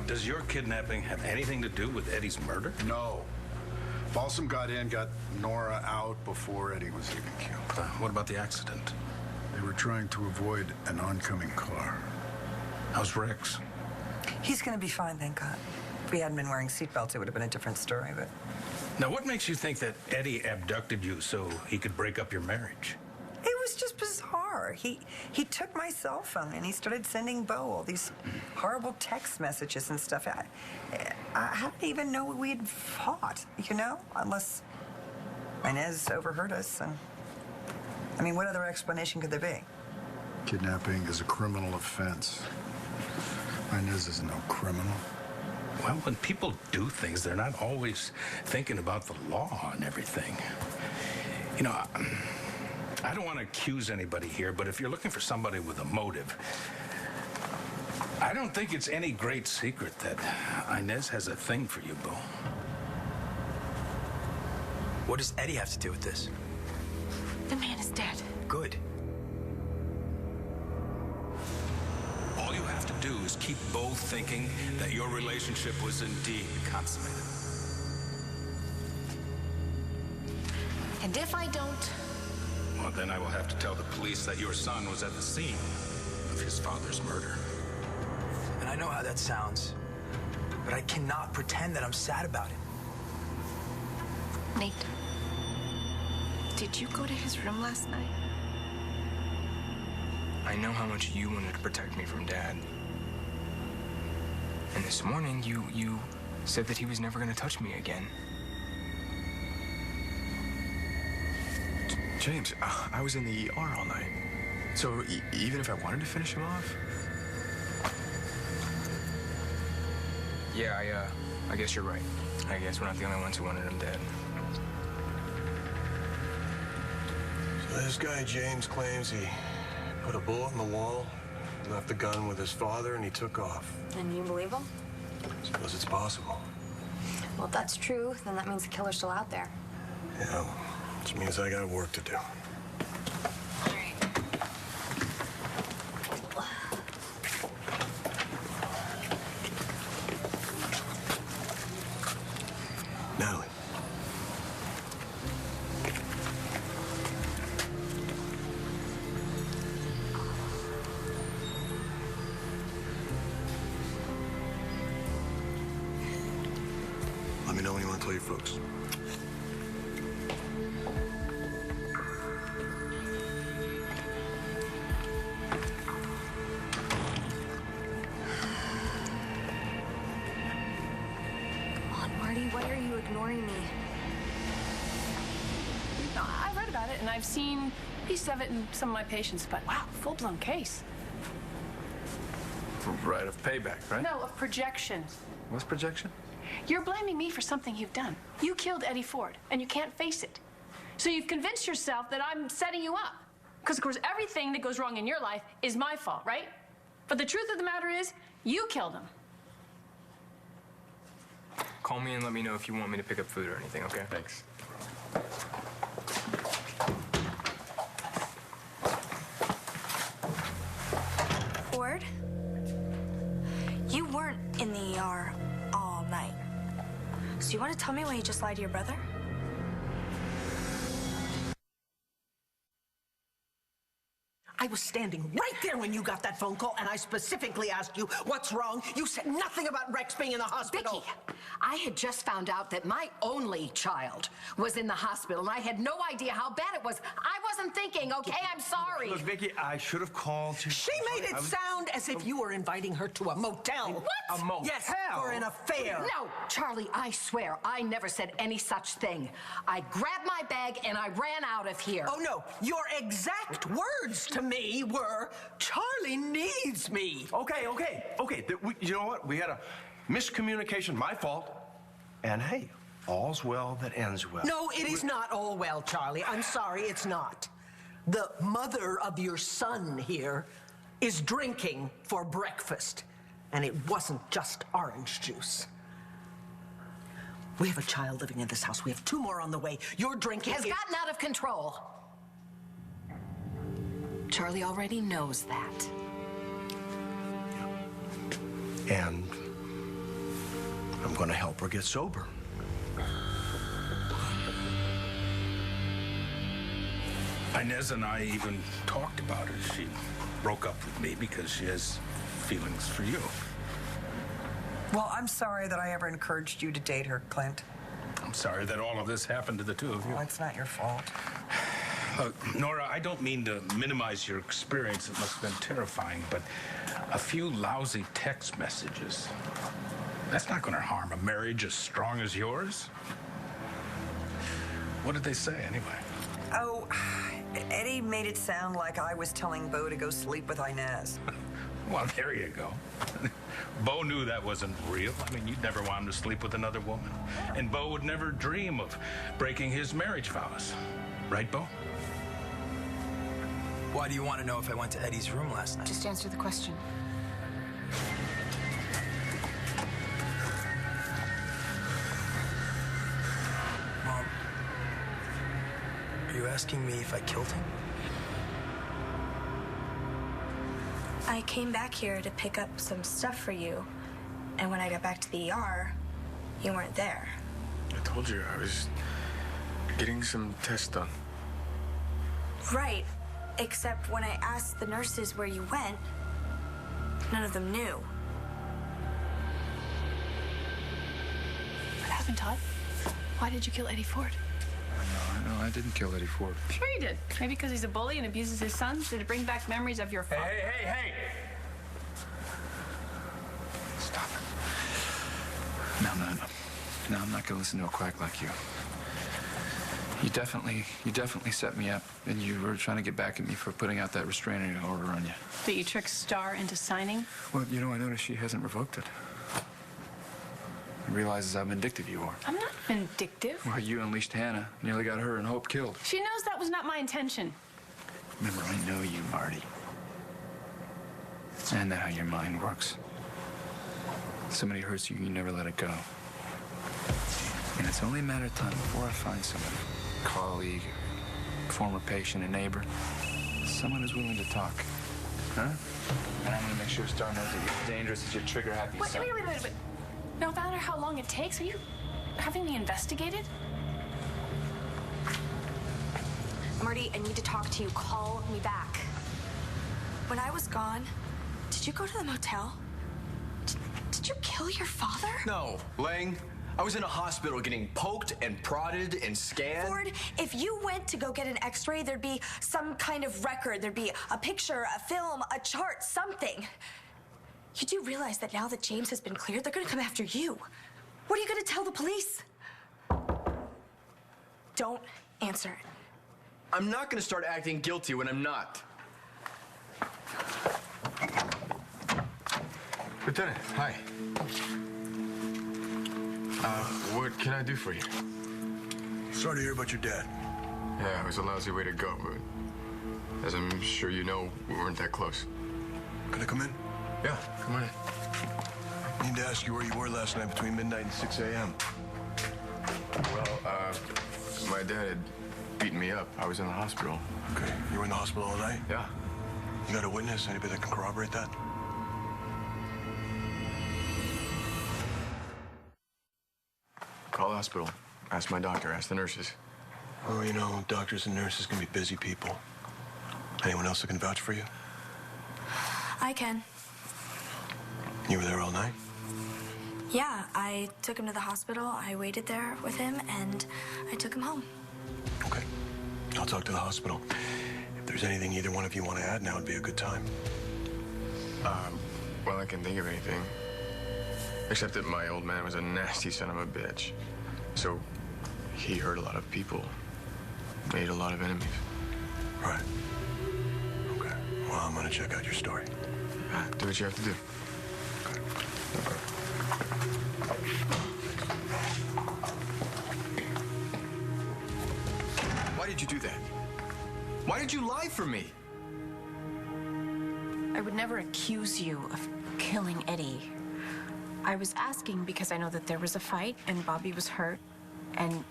Does your kidnapping have anything to do with Eddie's murder? No. Balsam got Nora out before Eddie was even killed. What about the accident? They were trying to avoid an oncoming car. How's Rex? He's gonna be fine, thank God. If we hadn't been wearing seatbelts, it would have been a different story, but... Now, what makes you think that Eddie abducted you so he could break up your marriage? It was just bizarre. He took my cell phone and he started sending Bo all these horrible text messages and stuff. I didn't even know we had fought, you know? Unless Inez overheard us. And I mean, what other explanation could there be? Kidnapping is a criminal offense. Inez is no criminal. Well, when people do things, they're not always thinking about the law and everything. You know, I don't want to accuse anybody here, but if you're looking for somebody with a motive, I don't think it's any great secret that Inez has a thing for you, Bo. What does Eddie have to do with this? The man is dead. Good. All you have to do is keep Bo thinking that your relationship was indeed consummated. And if I don't... Well, then I will have to tell the police that your son was at the scene of his father's murder. And I know how that sounds, but I cannot pretend that I'm sad about it. Nate, did you go to his room last night? I know how much you wanted to protect me from Dad. And this morning, you said that he was never going to touch me again. James, I was in the ER all night. So even if I wanted to finish him off? Yeah, I guess you're right. I guess we're not the only ones who wanted him dead. So this guy, James, claims he put a bullet in the wall, left the gun with his father, and he took off. And you believe him? Suppose it's possible. Well, if that's true, then that means the killer's still out there. Yeah, which means I got work to do. All right. Natalie. Let me know when you want to tell your folks. Why are you ignoring me? No, I've read about it, and I've seen pieces of it in some of my patients, but wow, full-blown case. Right, of payback, right? No, of projection. What's projection? You're blaming me for something you've done. You killed Eddie Ford, and you can't face it. So you've convinced yourself that I'm setting you up. Because, of course, everything that goes wrong in your life is my fault, right? But the truth of the matter is, you killed him. Call me and let me know if you want me to pick up food or anything, okay? Thanks. Ford, you weren't in the ER all night. So you want to tell me why you just lied to your brother? I was standing right there when you got that phone call, and I specifically asked you, what's wrong? You said nothing about Rex being in the hospital. Vicky, I had just found out that my only child was in the hospital, and I had no idea how bad it was. I wasn't thinking, okay? I'm sorry. Look, Vicky, I should have called you. She made it sound as if you were inviting her to a motel. What? A motel? Yes, for an affair. No, Charlie, I swear, I never said any such thing. I grabbed my bag and I ran out of here. Oh, no. Your exact words to me were, Charlie needs me. Okay. You know what? We had a miscommunication, my fault. And hey, all's well that ends well. No, it is not all well, Charlie. I'm sorry, it's not. The mother of your son here is drinking for breakfast. And it wasn't just orange juice. We have a child living in this house. We have 2 more on the way. Your drinking has gotten out of control. Charlie already knows that. And I'm going to help her get sober. Inez and I even talked about it. She broke up with me because she has feelings for you. Well, I'm sorry that I ever encouraged you to date her, Clint. I'm sorry that all of this happened to the two of you. Well, it's not your fault. Look, Nora, I don't mean to minimize your experience. It must have been terrifying, but a few lousy text messages, that's not going to harm a marriage as strong as yours. What did they say, anyway? Oh, Eddie made it sound like I was telling Bo to go sleep with Inez. Well, there you go. Bo knew that wasn't real. I mean, you'd never want him to sleep with another woman. And Bo would never dream of breaking his marriage vows. Right, Bo? Why do you want to know if I went to Eddie's room last night? Just answer the question. Mom, are you asking me if I killed him? I came back here to pick up some stuff for you, and when I got back to the ER, you weren't there. I told you I was getting some tests done. Right, except when I asked the nurses where you went, none of them knew. What happened, Todd? Why did you kill Eddie Ford? No, I didn't kill Eddie Ford. Sure you did. Maybe because he's a bully and abuses his sons. Did it bring back memories of your father? Hey! Stop it. No, I'm not gonna listen to a quack like you. You definitely set me up, and you were trying to get back at me for putting out that restraining order on you. That you tricked Star into signing? Well, I noticed she hasn't revoked it. Realizes how vindictive you are. I'm not vindictive. Well, you unleashed Hannah, nearly got her and Hope killed. She knows that was not my intention. Remember, I know you, Marty. I know how your mind works. Somebody hurts you, you never let it go. And it's only a matter of time before I find somebody, a colleague, a former patient, a neighbor, someone who's willing to talk. Huh? And I'm gonna make sure Star knows that you're dangerous as your trigger-happy son. Wait. No matter how long it takes, are you having me investigated? Marty, I need to talk to you. Call me back. When I was gone, did you go to the motel? Did you kill your father? No, Lang. I was in a hospital getting poked and prodded and scanned. Ford, if you went to go get an x-ray, there'd be some kind of record. There'd be a picture, a film, a chart, something. You do realize that now that James has been cleared, they're gonna come after you. What are you gonna tell the police? Don't answer it. I'm not gonna start acting guilty when I'm not. Lieutenant, hi. What can I do for you? Sorry to hear about your dad. Yeah, it was a lousy way to go, but as I'm sure you know, we weren't that close. Can I come in? Yeah, come on in. I need to ask you where you were last night between midnight and 6 a.m. Well, my dad had beaten me up. I was in the hospital. Okay, you were in the hospital all night? Yeah. You got a witness? Anybody that can corroborate that? Call the hospital. Ask my doctor. Ask the nurses. Oh, you know, doctors and nurses can be busy people. Anyone else that can vouch for you? I can. You were there all night? Yeah, I took him to the hospital. I waited there with him, and I took him home. Okay. I'll talk to the hospital. If there's anything either one of you want to add, now would be a good time. Well, I can't think of anything. Except that my old man was a nasty son of a bitch. So he hurt a lot of people. Made a lot of enemies. Right. Okay. Well, I'm gonna check out your story. Do what you have to do. Why did you do that? Why did you lie for me? I would never accuse you of killing Eddie. I was asking because I know that there was a fight and Bobby was hurt, and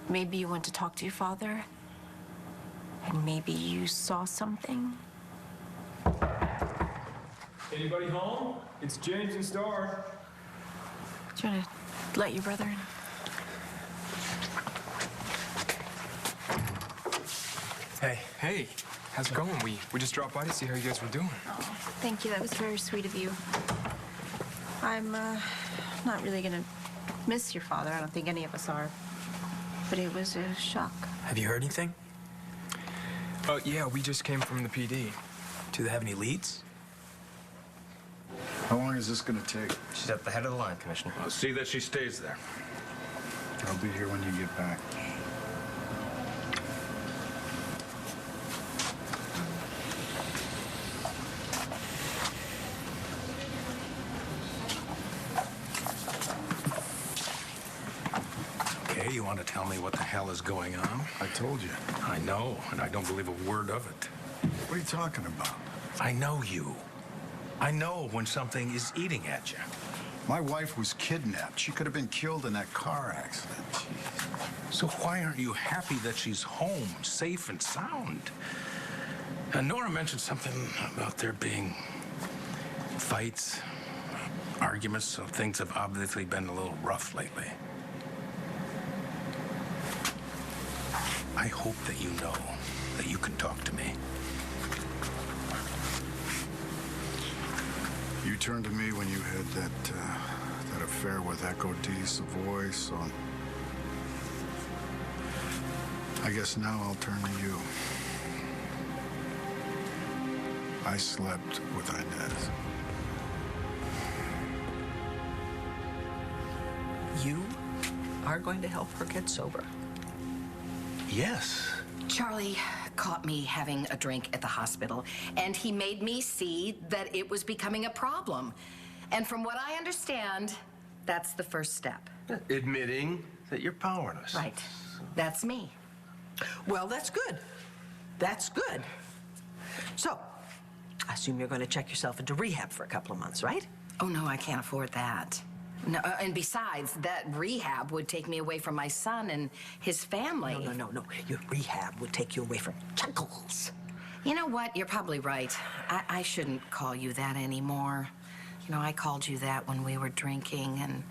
maybe you went to talk to your father, and maybe you saw something. Anybody home? It's James and Star. Do you want to let your brother in. Hey. Hey, how's it going? We just dropped by to see how you guys were doing. Oh, thank you. That was very sweet of you. I'm not really gonna miss your father. I don't think any of us are. But it was a shock. Have you heard anything? Yeah, we just came from the PD. Do they have any leads? How long is this going to take? She's at the head of the line, Commissioner. I'll see that she stays there. I'll be here when you get back. Okay, you want to tell me what the hell is going on? I told you. I know, and I don't believe a word of it. What are you talking about? I know you. I know when something is eating at you. My wife was kidnapped. She could have been killed in that car accident. So why aren't you happy that she's home, safe and sound? And Nora mentioned something about there being fights, arguments, so things have obviously been a little rough lately. I hope that you know that you can talk to me. You turned to me when you had that affair with Echo D. Savoy, so I guess now I'll turn to you. I slept with Inez. You are going to help her get sober. Yes. Charlie caught me having a drink at the hospital, and he made me see that it was becoming a problem. And from what I understand, that's the first step. Admitting that you're powerless. Right. That's me. Well, that's good. That's good. So, I assume you're going to check yourself into rehab for a couple of months, right? Oh, no, I can't afford that. No, and besides, that rehab would take me away from my son and his family. No. Your rehab would take you away from Chuckles. You know what? You're probably right. I shouldn't call you that anymore. You know, I called you that when we were drinking, and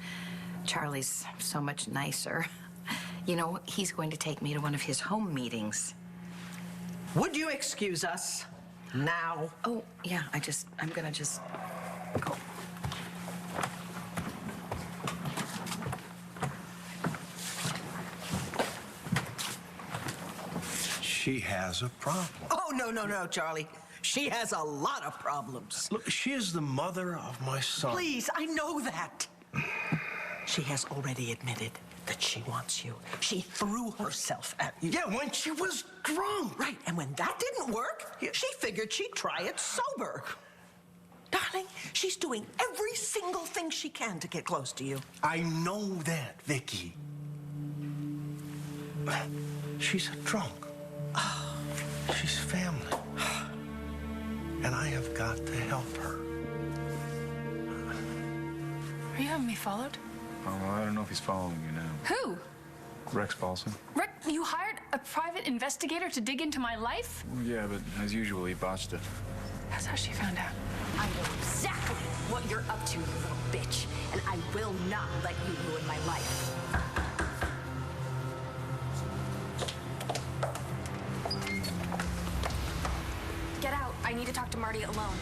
Charlie's so much nicer. You know, he's going to take me to one of his home meetings. Would you excuse us now? Oh, yeah, I'm gonna just go. She has a problem. Oh, no, Charlie. She has a lot of problems. Look, she is the mother of my son. Please, I know that. She has already admitted that she wants you. She threw herself at you. Yeah, when she was drunk. Right, and when that didn't work, she figured she'd try it sober. Darling, she's doing every single thing she can to get close to you. I know that, Vicky. She's a drunk. She's family. And I have got to help her. Are you having me followed? Oh, well, I don't know if he's following you now. Who? Rex Paulson? Rick, you hired a private investigator to dig into my life? Yeah, but as usual, he botched it. That's how she found out. I know exactly what you're up to, you little bitch, and I will not let you ruin my life. Get out. I need to talk to Marty alone.